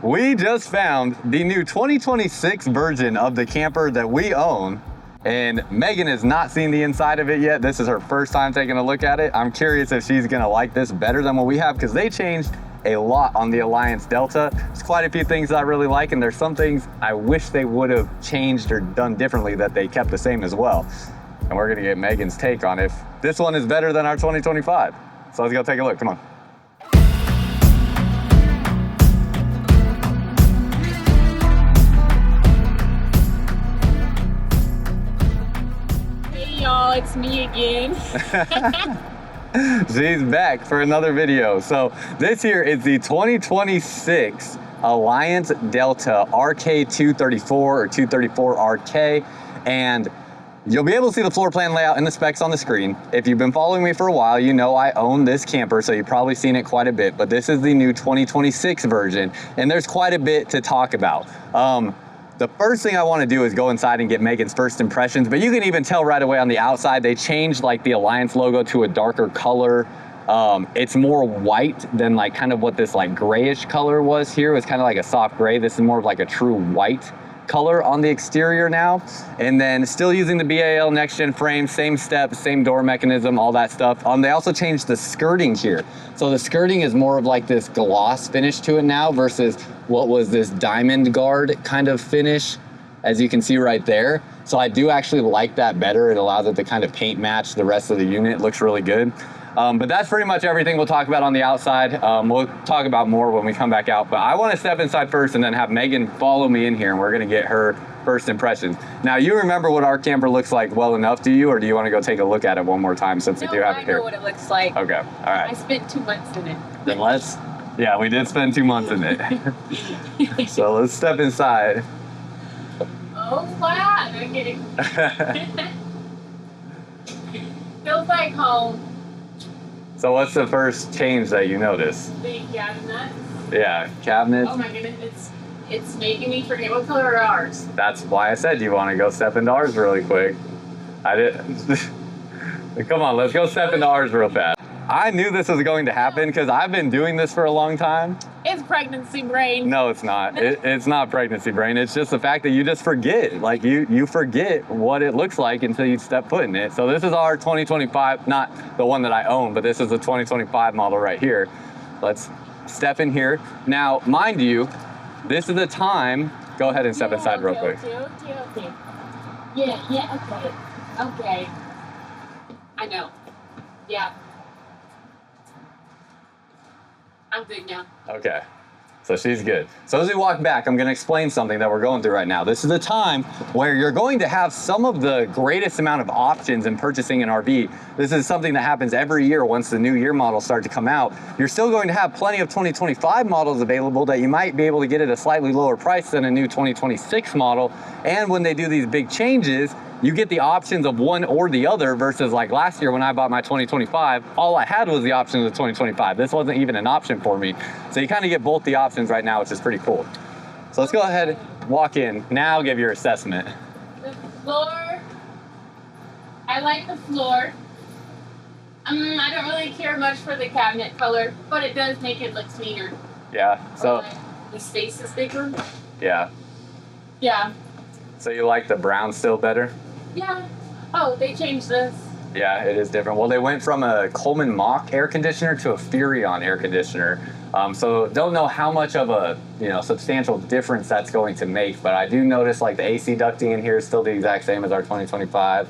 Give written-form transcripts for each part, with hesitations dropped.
We just found the new 2026 version of the camper that we own, and Megan has not seen the inside of it yet. This is her first time taking a look at it. I'm curious if she's gonna like this better than what we have, because they changed a lot on the Alliance Delta. There's quite a few things that I really like, and there's some things I wish they would have changed or done differently that they kept the same as well. And we're gonna get Megan's take on if this one is better than our 2025. So let's go take a look, come on. Hey y'all, it's me again. She's back for another video. So this here is the 2026 Alliance Delta RK234 or 234RK, and you'll be able to see the floor plan layout and the specs on the screen. If you've been following me for a while, you know I own this camper, so you've probably seen it quite a bit, but this is the new 2026 version, and there's quite a bit to talk about. The first thing I want to do is go inside and get Megan's first impressions, but you can even tell right away on the outside, they changed like the Alliance logo to a darker color. It's more white than like kind of what this like grayish color was here. It was kind of like a soft gray. This is more of like a true white color on the exterior now. And then still using the BAL next gen frame, same steps, same door mechanism, all that stuff. They also changed the skirting here. So the skirting is more of like this gloss finish to it now versus what was this diamond guard kind of finish, as you can see right there. So I do actually like that better. It allows it to kind of paint match the rest of the unit. It looks really good. But that's pretty much everything we'll talk about on the outside. We'll talk about more when we come back out, but I want to step inside first and then have Megan follow me in here, and we're going to get her first impressions. Now, you remember what our camper looks like well enough, do you, or do you want to go take a look at it one more time since we do have it here? I know what it looks like. Okay, all right. I spent 2 months in it. Then yeah, we did spend 2 months in it. So let's step inside. Oh, wow. No kidding. Feels like home. So what's the first change that you notice? The cabinets. Yeah, cabinets. Oh my goodness, it's making me forget what color are ours. That's why I said you want to go step into ours really quick. I did. Come on, let's go step into ours real fast. I knew this was going to happen because I've been doing this for a long time. It's pregnancy brain. No, it's not. It's not pregnancy brain. It's just the fact that you just forget. Like you forget what it looks like until you step foot in it. So this is our 2025, not the one that I own, but this is the 2025 model right here. Let's step in here. Now, mind you, this is the time. Go ahead and step inside real quick. Okay. Yeah, okay. I know. Yeah. I'm good now. Okay, so she's good. So as we walk back, I'm gonna explain something that we're going through right now. This is a time where you're going to have some of the greatest amount of options in purchasing an RV. This is something that happens every year once the new year models start to come out. You're still going to have plenty of 2025 models available that you might be able to get at a slightly lower price than a new 2026 model. And when they do these big changes, you get the options of one or the other versus like last year when I bought my 2025, all I had was the option of the 2025. This wasn't even an option for me. So you kind of get both the options right now, which is pretty cool. So let's go ahead, walk in. Now give your assessment. The floor, I like the floor. I don't really care much for the cabinet color, but it does make it look cleaner. Yeah, so. The space is bigger. Yeah. Yeah. So you like the brown still better? Yeah. Oh, they changed this. Yeah, it is different. Well, they went from a Coleman Mach air conditioner to a Furrion air conditioner. So don't know how much of a substantial difference that's going to make, but I do notice like the AC ducting in here is still the exact same as our 2025.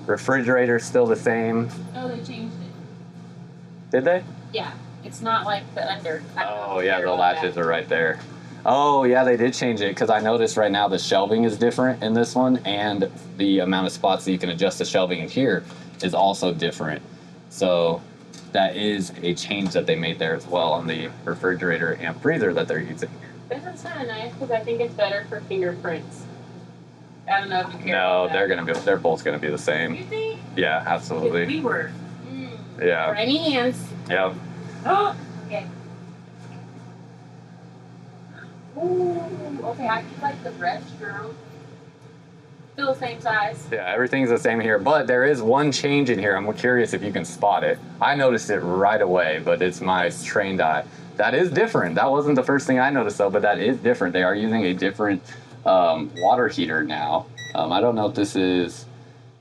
Refrigerator's still the same. Oh, they changed it. Did they? Yeah. It's not like the under. Oh yeah, the latches are right there. Oh yeah, they did change it because I noticed right now the shelving is different in this one, and the amount of spots that you can adjust the shelving in here is also different. So that is a change that they made there as well on the refrigerator and freezer that they're using. This is kind of nice because I think it's better for fingerprints. I don't know if you care. No, they're both gonna be the same. You think? Yeah, absolutely. We were. Yeah. Rainy hands. Yep. Oh. Okay. Ooh, okay, I do like the restroom. Still the same size. Yeah, everything's the same here, but there is one change in here. I'm curious if you can spot it. I noticed it right away, but it's my trained eye. That is different. That wasn't the first thing I noticed though, but that is different. They are using a different water heater now. I don't know if this is,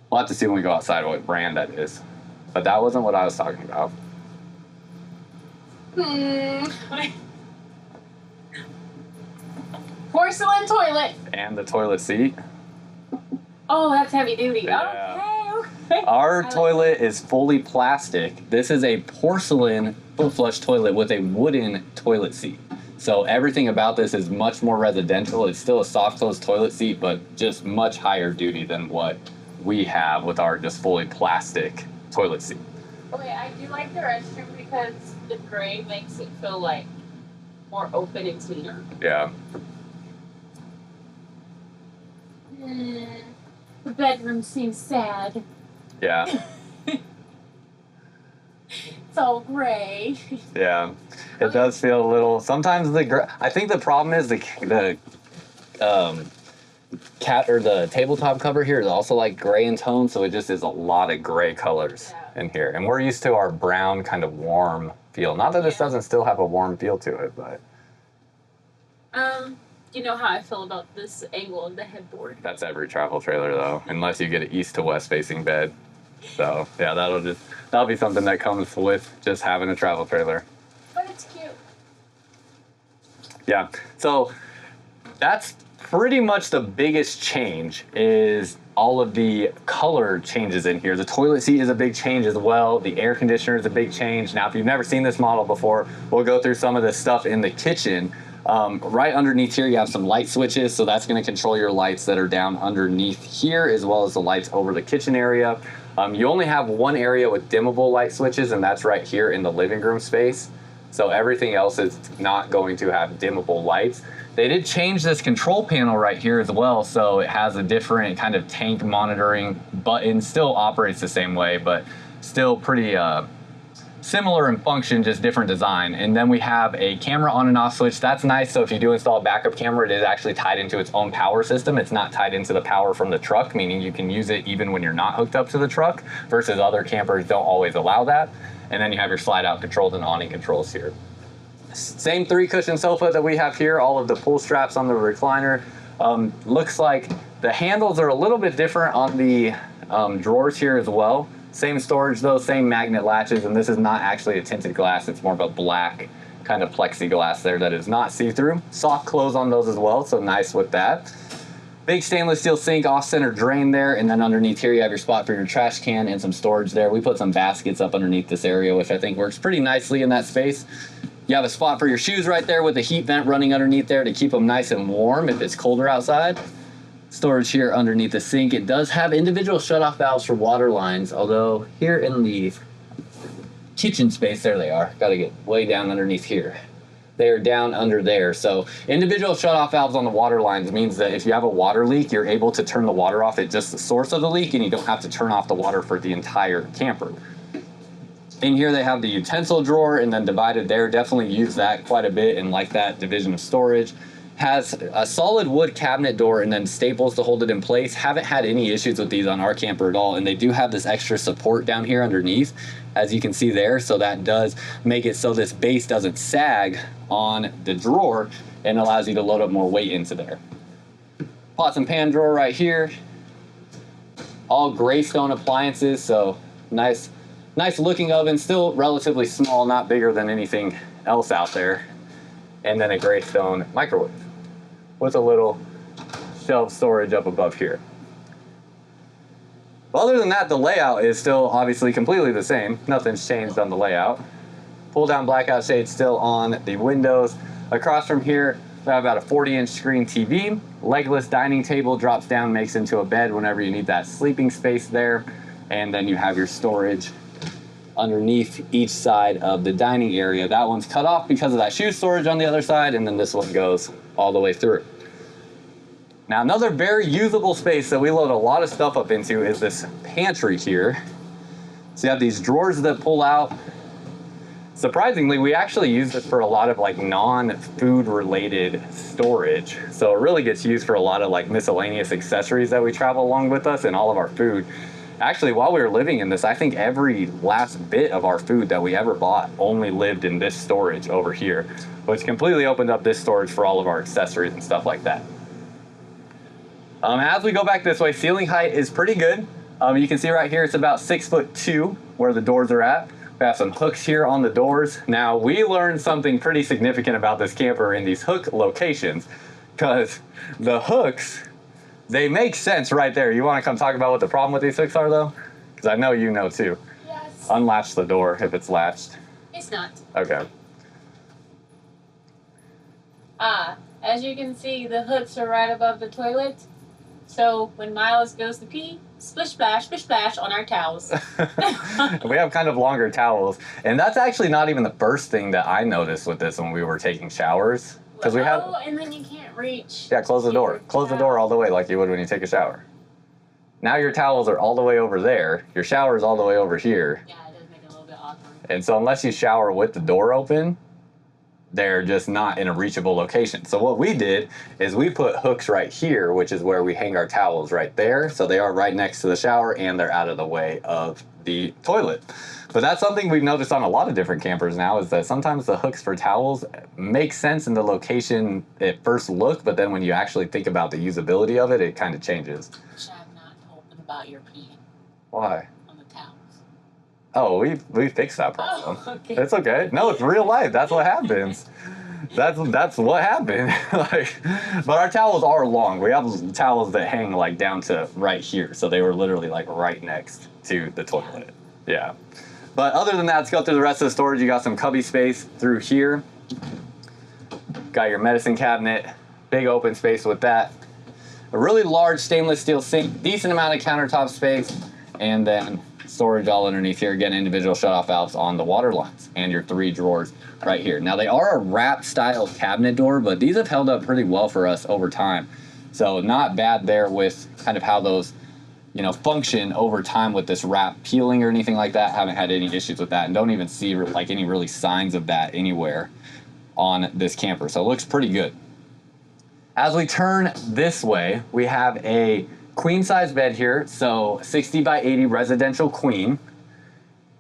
we'll have to see when we go outside what brand that is. But that wasn't what I was talking about. Porcelain toilet. And the toilet seat. Oh, that's heavy duty. Yeah. Okay. Our toilet is fully plastic. This is a porcelain foot flush toilet with a wooden toilet seat. So everything about this is much more residential. It's still a soft close toilet seat, but just much higher duty than what we have with our just fully plastic toilet seat. Okay, I do like the restroom because the gray makes it feel like more open and cleaner. Yeah. The bedroom seems sad. Yeah. It's all gray. Yeah. It does feel a little. Sometimes I think the problem is the cat or the tabletop cover here is also like gray in tone, so it just is a lot of gray colors in here. And we're used to our brown kind of warm feel. Not that this doesn't still have a warm feel to it, but. You know how I feel about this angle of the headboard. That's every travel trailer though, unless you get an east to west facing bed. So yeah, that'll be something that comes with just having a travel trailer. But it's cute. Yeah, so that's pretty much the biggest change is all of the color changes in here. The toilet seat is a big change as well. The air conditioner is a big change. Now, if you've never seen this model before, we'll go through some of this stuff in the kitchen. Right underneath here, you have some light switches, so that's going to control your lights that are down underneath here, as well as the lights over the kitchen area. You only have one area with dimmable light switches, and that's right here in the living room space. So everything else is not going to have dimmable lights. They did change this control panel right here as well, so it has a different kind of tank monitoring button. Still operates the same way, but still pretty similar in function, just different design. And then we have a camera on and off switch. That's nice. So if you do install a backup camera, it is actually tied into its own power system. It's not tied into the power from the truck, meaning you can use it even when you're not hooked up to the truck, versus other campers don't always allow that. And then you have your slide out controls and awning controls here. Same 3-cushion sofa that we have here, all of the pull straps on the recliner. Looks like the handles are a little bit different on the drawers here as well. Same storage though, same magnet latches, and this is not actually a tinted glass. It's more of a black kind of plexiglass there that is not see-through. Soft close on those as well, so nice with that. Big stainless steel sink, off-center drain there, and then underneath here you have your spot for your trash can and some storage there. We put some baskets up underneath this area, which I think works pretty nicely in that space. You have a spot for your shoes right there with a heat vent running underneath there to keep them nice and warm if it's colder outside. Storage here underneath the sink. It does have individual shutoff valves for water lines, although here in the kitchen space, there they are. Got to get way down underneath here. They're down under there. So individual shutoff valves on the water lines means that if you have a water leak, you're able to turn the water off at just the source of the leak, and you don't have to turn off the water for the entire camper. In here they have the utensil drawer, and then divided there. Definitely use that quite a bit and like that division of storage. Has a solid wood cabinet door and then staples to hold it in place. Haven't had any issues with these on our camper at all, and they do have this extra support down here underneath, as you can see there, so that does make it so this base doesn't sag on the drawer and allows you to load up more weight into there. Pots and pan drawer right here. All gray stone appliances, so nice looking oven, still relatively small, not bigger than anything else out there. And then a gray stone microwave with a little shelf storage up above here. Other than that, the layout is still obviously completely the same. Nothing's changed on the layout. Pull down blackout shade still on the windows. Across from here, we have about a 40-inch screen TV. Legless dining table drops down, makes into a bed whenever you need that sleeping space there. And then you have your storage underneath each side of the dining area. That one's cut off because of that shoe storage on the other side, and then this one goes all the way through. Now, another very usable space that we load a lot of stuff up into is this pantry here. So you have these drawers that pull out. Surprisingly, we actually use this for a lot of like non-food related storage. So it really gets used for a lot of like miscellaneous accessories that we travel along with us, and all of our food actually, while we were living in this, I think every last bit of our food that we ever bought only lived in this storage over here, which completely opened up this storage for all of our accessories and stuff like that. As we go back this way, ceiling height is pretty good. You can see right here, it's about 6'2" where the doors are at. We have some hooks here on the doors. Now, we learned something pretty significant about this camper in these hook locations, because the hooks, they make sense right there. You want to come talk about what the problem with these hooks are, though? Because I know you know, too. Yes. Unlatch the door if it's latched. It's not. Okay. As you can see, the hooks are right above the toilet. So when Myles goes to pee, splish splash on our towels. We have kind of longer towels. And that's actually not even the first thing that I noticed with this when we were taking showers. Because we have... Oh, and then you can't reach. Yeah, close the door. Close the door all the way like you would when you take a shower. Now your towels are all the way over there. Your shower is all the way over here. Yeah, it does make it a little bit awkward. And so unless you shower with the door open, they're just not in a reachable location. So what we did is we put hooks right here, which is where we hang our towels right there. So they are right next to the shower and they're out of the way of the toilet. But that's something we've noticed on a lot of different campers now, is that sometimes the hooks for towels make sense in the location at first look, but then when you actually think about the usability of it, it kind of changes. Chad, not open about your peeing. Why? On the towels. Oh, we fixed that problem. Oh, okay. It's okay. No, it's real life. That's what happens. That's what happened. But our towels are long. We have towels that hang like down to right here, so they were literally like right next to the toilet. Yeah. But other than that, let's go through the rest of the storage. You got some cubby space through here. Got your medicine cabinet, big open space with that. A really large stainless steel sink, decent amount of countertop space, and then storage all underneath here. Again, individual shutoff valves on the water lines, and your 3 drawers right here. Now, they are a wrap style cabinet door, but these have held up pretty well for us over time. So not bad there with kind of how those, you know, function over time with this wrap peeling or anything like that. Haven't had any issues with that, and don't even see like any really signs of that anywhere on this camper. So it looks pretty good. As we turn this way, we have a queen size bed here. So 60 by 80 residential queen.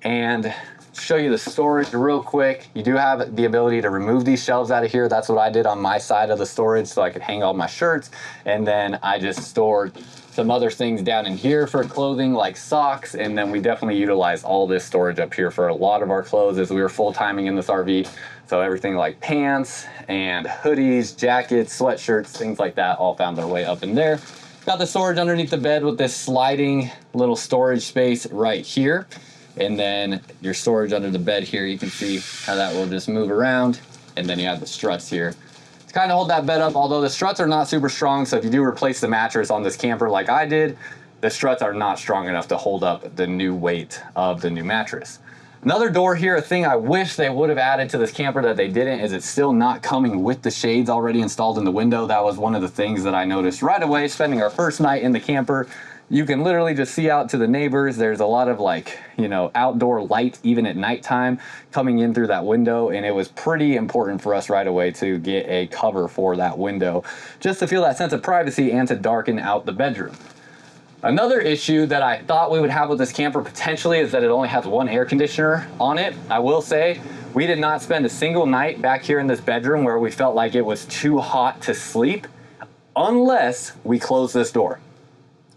And show you the storage real quick. You do have the ability to remove these shelves out of here. That's what I did on my side of the storage, so I could hang all my shirts. And then I just stored some other things down in here for clothing, like socks. And then we definitely utilize all this storage up here for a lot of our clothes as we were full timing in this RV. So everything like pants and hoodies, jackets, sweatshirts, things like that all found their way up in there. Got the storage underneath the bed with this sliding little storage space right here. And then your storage under the bed here, you can see how that will just move around. And then you have the struts here to kind of hold that bed up, although the struts are not super strong. So if you do replace the mattress on this camper like I did, the struts are not strong enough to hold up the new weight of the new mattress. Another door here, a thing I wish they would have added to this camper that they didn't, is it's still not coming with the shades already installed in the window. That was one of the things that I noticed right away spending our first night in the camper. You can literally just see out to the neighbors. There's a lot of like, you know, outdoor light even at nighttime coming in through that window. And it was pretty important for us right away to get a cover for that window just to feel that sense of privacy and to darken out the bedroom. Another issue that I thought we would have with this camper potentially is that it only has 1 air conditioner on it. I will say we did not spend a single night back here in this bedroom where we felt like it was too hot to sleep unless we close this door.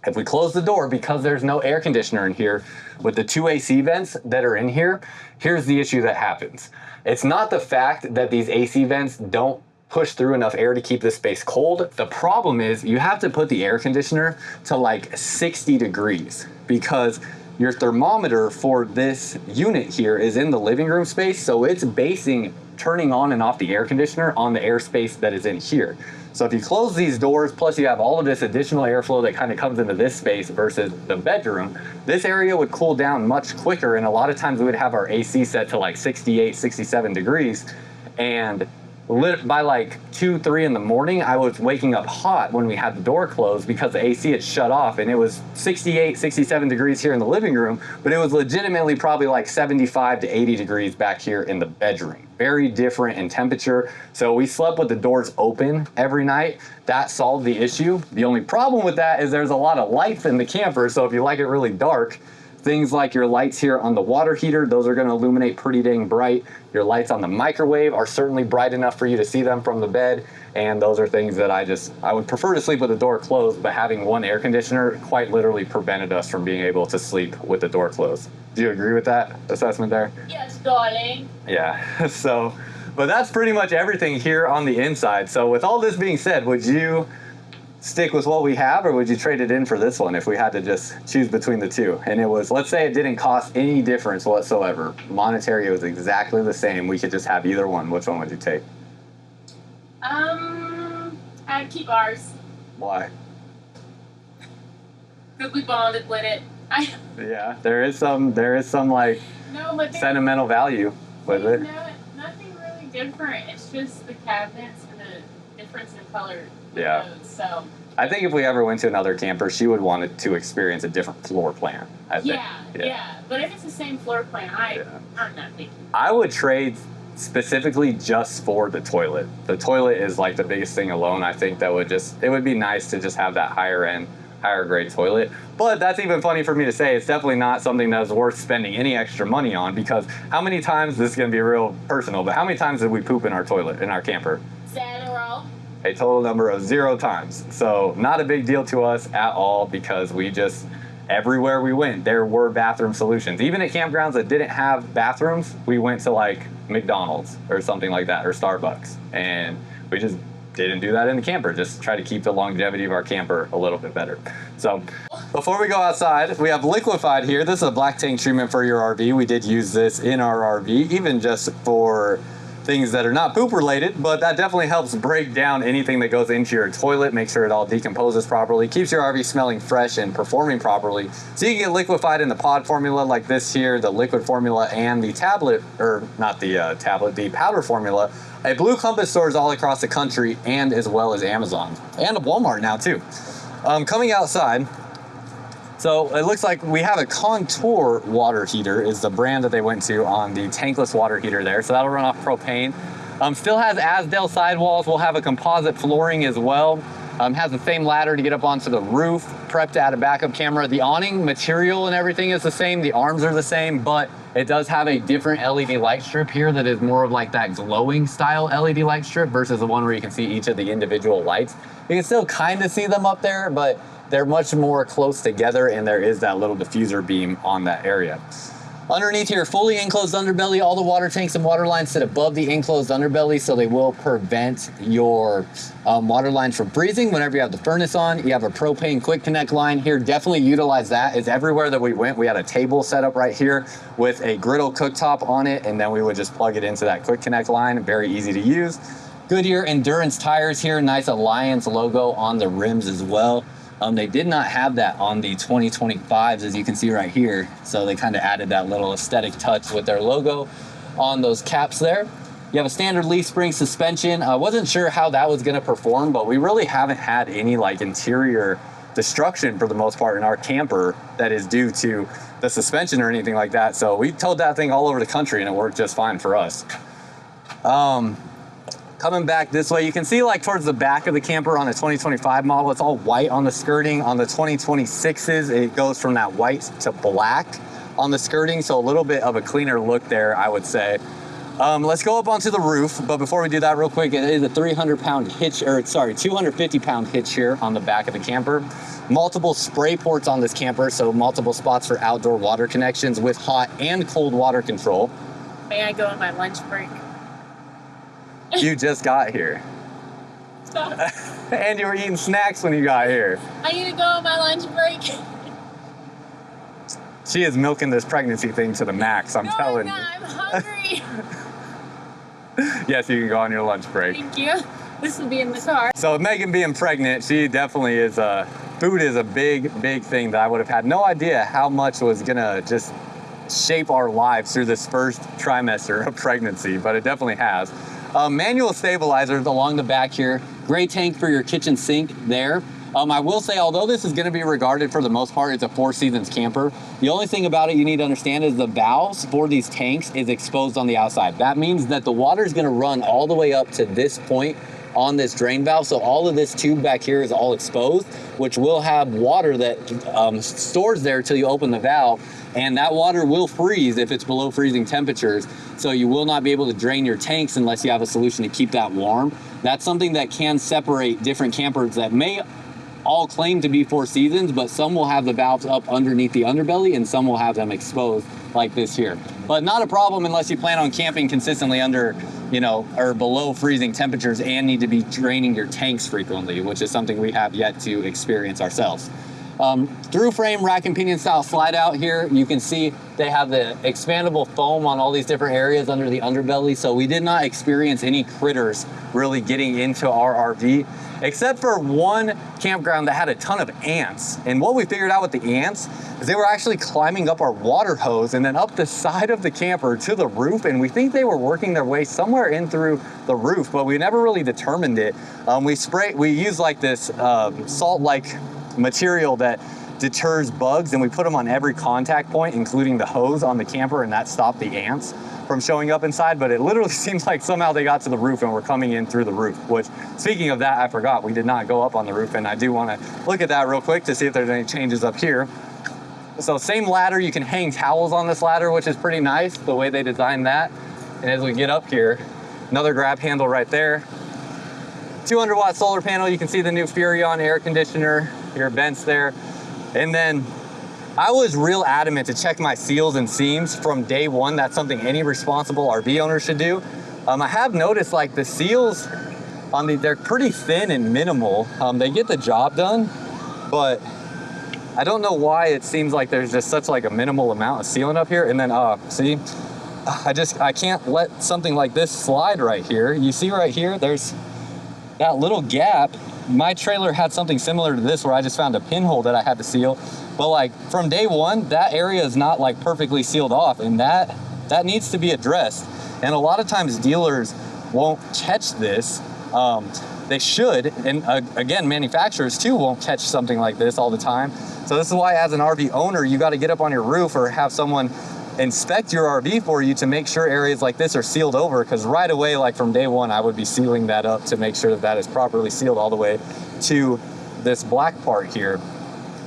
If we close the door, because there's no air conditioner in here with the 2 AC vents that are in here, here's the issue that happens. It's not the fact that these AC vents don't push through enough air to keep this space cold. The problem is you have to put the air conditioner to like 60 degrees because your thermometer for this unit here is in the living room space. So it's basing turning on and off the air conditioner on the airspace that is in here. So if you close these doors, plus you have all of this additional airflow that kind of comes into this space versus the bedroom, this area would cool down much quicker. And a lot of times we would have our AC set to like 68, 67 degrees. And by like 2, 3 in the morning, I was waking up hot when we had the door closed because the AC had shut off, and it was 68, 67 degrees here in the living room, but it was legitimately probably like 75 to 80 degrees back here in the bedroom. Very different in temperature. So we slept with the doors open every night. That solved the issue. The only problem with that is there's a lot of lights in the camper. So if you like it really dark, things like your lights here on the water heater, those are gonna illuminate pretty dang bright. Your lights on the microwave are certainly bright enough for you to see them from the bed. And those are things that I would prefer to sleep with the door closed, but having one air conditioner quite literally prevented us from being able to sleep with the door closed. Do you agree with that assessment there? Yes, darling. Yeah, so, but that's pretty much everything here on the inside. So with all this being said, would you stick with what we have, or would you trade it in for this one if we had to just choose between the two? And it was, let's say it didn't cost any difference whatsoever. Monetary, it was exactly the same. We could just have either one. Which one would you take? I'd keep ours. Why? Because we bonded with it. Yeah, there is some like No, but sentimental value with it. Nothing really different. It's just the cabinets and the difference in color. Yeah. So. I think if we ever went to another camper, she would want it to experience a different floor plan. I think. Yeah. But if it's the same floor plan, I'm not thinking. I would trade specifically just for the toilet. The toilet is like the biggest thing alone. I think that it would be nice to just have that higher grade toilet. But that's even funny for me to say. It's definitely not something that's worth spending any extra money on, because how many times, this is going to be real personal, but how many times did we poop in our toilet, in our camper? Several. A total number of 0 times. So not a big deal to us at all, because we just, everywhere we went, there were bathroom solutions. Even at campgrounds that didn't have bathrooms, we went to like McDonald's or something like that, or Starbucks. And we just didn't do that in the camper. Just try to keep the longevity of our camper a little bit better. So before we go outside, we have liquefied here. This is a black tank treatment for your RV. We did use this in our RV, even just for things that are not poop related, but that definitely helps break down anything that goes into your toilet, make sure it all decomposes properly, keeps your RV smelling fresh and performing properly. So you can get liquefied in the pod formula like this here, the liquid formula, and the tablet, or not the tablet, the powder formula at Blue Compass stores all across the country, and as well as Amazon and Walmart now too. Coming outside, so it looks like we have a Contour water heater is the brand that they went to on the tankless water heater there. So that'll run off propane. Still has Asdel sidewalls. We'll have a composite flooring as well. Has the same ladder to get up onto the roof, prepped to add a backup camera. The awning material and everything is the same. The arms are the same, but it does have a different LED light strip here that is more of like that glowing style LED light strip versus the one where you can see each of the individual lights. You can still kind of see them up there, but they're much more close together, and there is that little diffuser beam on that area. Underneath here, fully enclosed underbelly. All the water tanks and water lines sit above the enclosed underbelly, so they will prevent your water lines from freezing whenever you have the furnace on. You have a propane quick connect line here. Definitely utilize that. It's everywhere that we went. We had a table set up right here with a griddle cooktop on it, and then we would just plug it into that quick connect line. Very easy to use. Goodyear Endurance tires here. Nice Alliance logo on the rims as well. They did not have that on the 2025s, as you can see right here. So they kind of added that little aesthetic touch with their logo on those caps there. You have a standard leaf spring suspension. I wasn't sure how that was gonna perform, but we really haven't had any like interior destruction for the most part in our camper that is due to the suspension or anything like that. So we towed that thing all over the country and it worked just fine for us. Coming back this way, you can see like towards the back of the camper on the 2025 model, it's all white on the skirting. On the 2026s, it goes from that white to black on the skirting. So a little bit of a cleaner look there, I would say. Let's go up onto the roof. But before we do that real quick, it is a 250-pound hitch here on the back of the camper. Multiple spray ports on this camper. So multiple spots for outdoor water connections with hot and cold water control. May I go on my lunch break? You just got here. Stop. And you were eating snacks when you got here. I need to go on my lunch break. She is milking this pregnancy thing to the max, I'm telling you. I'm hungry. Yes, you can go on your lunch break. Thank you. This will be in the car. So with Megan being pregnant, she definitely is food is a big thing that I would have had no idea how much was gonna just shape our lives through this first trimester of pregnancy, but it definitely has. Manual stabilizers along the back here. Gray tank for your kitchen sink there. I will say, although this is going to be regarded for the most part as a 4 seasons camper, the only thing about it you need to understand is the valves for these tanks is exposed on the outside. That means that the water is going to run all the way up to this point on this drain valve. So all of this tube back here is all exposed, which will have water that stores there till you open the valve. And that water will freeze if it's below freezing temperatures. So you will not be able to drain your tanks unless you have a solution to keep that warm. That's something that can separate different campers that may all claim to be 4 seasons, but some will have the valves up underneath the underbelly and some will have them exposed like this here. But not a problem unless you plan on camping consistently under, you know, or below freezing temperatures and need to be draining your tanks frequently, which is something we have yet to experience ourselves. Through frame rack and pinion style slide out here, you can see they have the expandable foam on all these different areas under the underbelly. So we did not experience any critters really getting into our RV, except for one campground that had a ton of ants. And what we figured out with the ants is they were actually climbing up our water hose and then up the side of the camper to the roof. And we think they were working their way somewhere in through the roof, but we never really determined it. We use like this salt-like material that deters bugs, and we put them on every contact point, including the hose on the camper, and that stopped the ants from showing up inside. But it literally seems like somehow they got to the roof and were coming in through the roof, which, speaking of that, I forgot we did not go up on the roof, and I do want to look at that real quick to see if there's any changes up here. So same ladder, you can hang towels on this ladder, which is pretty nice the way they designed that. And as we get up here, another grab handle right there. 200 watt solar panel, you can see the new Furrion air conditioner, your vents there. And then I was real adamant to check my seals and seams from day one. That's something any responsible RV owner should do. I have noticed like the seals on they're pretty thin and minimal. They get the job done, but I don't know why it seems like there's just such like a minimal amount of sealant up here. And then see, I can't let something like this slide right here. You see right here, there's that little gap. My trailer had something similar to this where I just found a pinhole that I had to seal. But like from day one, that area is not like perfectly sealed off, and that needs to be addressed. And a lot of times dealers won't catch this. They should, and again, manufacturers too won't catch something like this all the time. So this is why as an RV owner, you got to get up on your roof or have someone inspect your RV for you to make sure areas like this are sealed over, because right away, like from day one, I would be sealing that up to make sure that is properly sealed all the way to this black part here.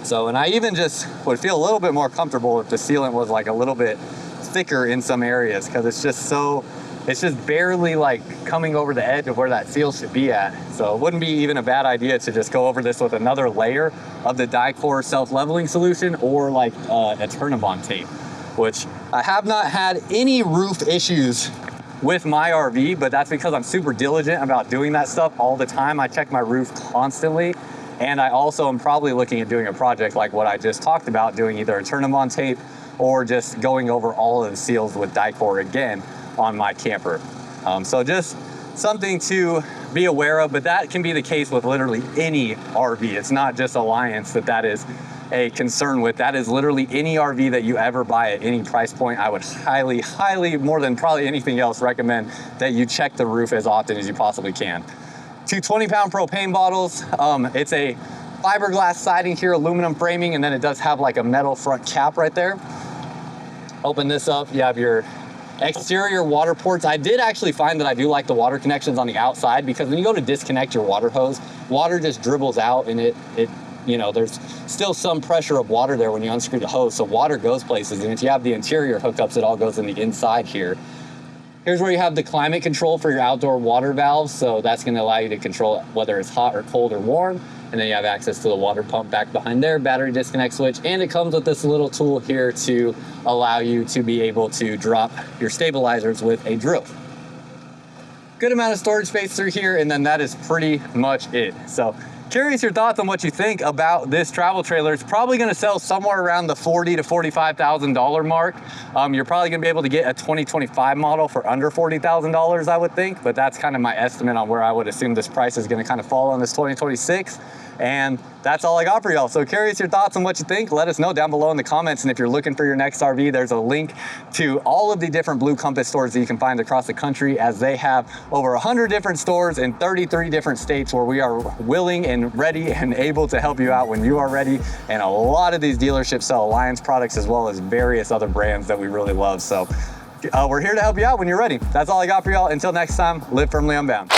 So, and I even just would feel a little bit more comfortable if the sealant was like a little bit thicker in some areas, because it's just barely like coming over the edge of where that seal should be at. So it wouldn't be even a bad idea to just go over this with another layer of the Dicor self-leveling solution, or like a Turnabond tape, which I have not had any roof issues with my RV, but that's because I'm super diligent about doing that stuff all the time. I check my roof constantly. And I also am probably looking at doing a project like what I just talked about, doing either a Turnabond tape or just going over all of the seals with Dicor again on my camper. So just something to be aware of, but that can be the case with literally any RV. It's not just Alliance that is a concern with. That is literally any RV that you ever buy at any price point. I would highly, highly, more than probably anything else, recommend that you check the roof as often as you possibly can. 2 20-pound propane bottles. It's a fiberglass siding here, aluminum framing, and then it does have like a metal front cap right there. Open this up, you have your exterior water ports. I did actually find that I do like the water connections on the outside, because when you go to disconnect your water hose, water just dribbles out, and it you know, there's still some pressure of water there when you unscrew the hose, so water goes places. And if you have the interior hookups, it all goes in the inside here. Here's where you have the climate control for your outdoor water valves, so that's going to allow you to control whether it's hot or cold or warm. And then you have access to the water pump back behind there, battery disconnect switch, and it comes with this little tool here to allow you to be able to drop your stabilizers with a drill. Good amount of storage space through here, and then that is pretty much it. So curious your thoughts on what you think about this travel trailer. It's probably going to sell somewhere around the $40,000 to $45,000 mark. You're probably going to be able to get a 2025 model for under $40,000, I would think, but that's kind of my estimate on where I would assume this price is going to kind of fall on this 2026. And that's all I got for y'all. So curious your thoughts on what you think. Let us know down below in the comments. And if you're looking for your next RV, there's a link to all of the different Blue Compass stores that you can find across the country, as they have over 100 different stores in 33 different states where we are willing and ready and able to help you out when you are ready. And a lot of these dealerships sell Alliance products as well as various other brands that we really love. So we're here to help you out when you're ready. That's all I got for y'all. Until next time, live firmly unbound.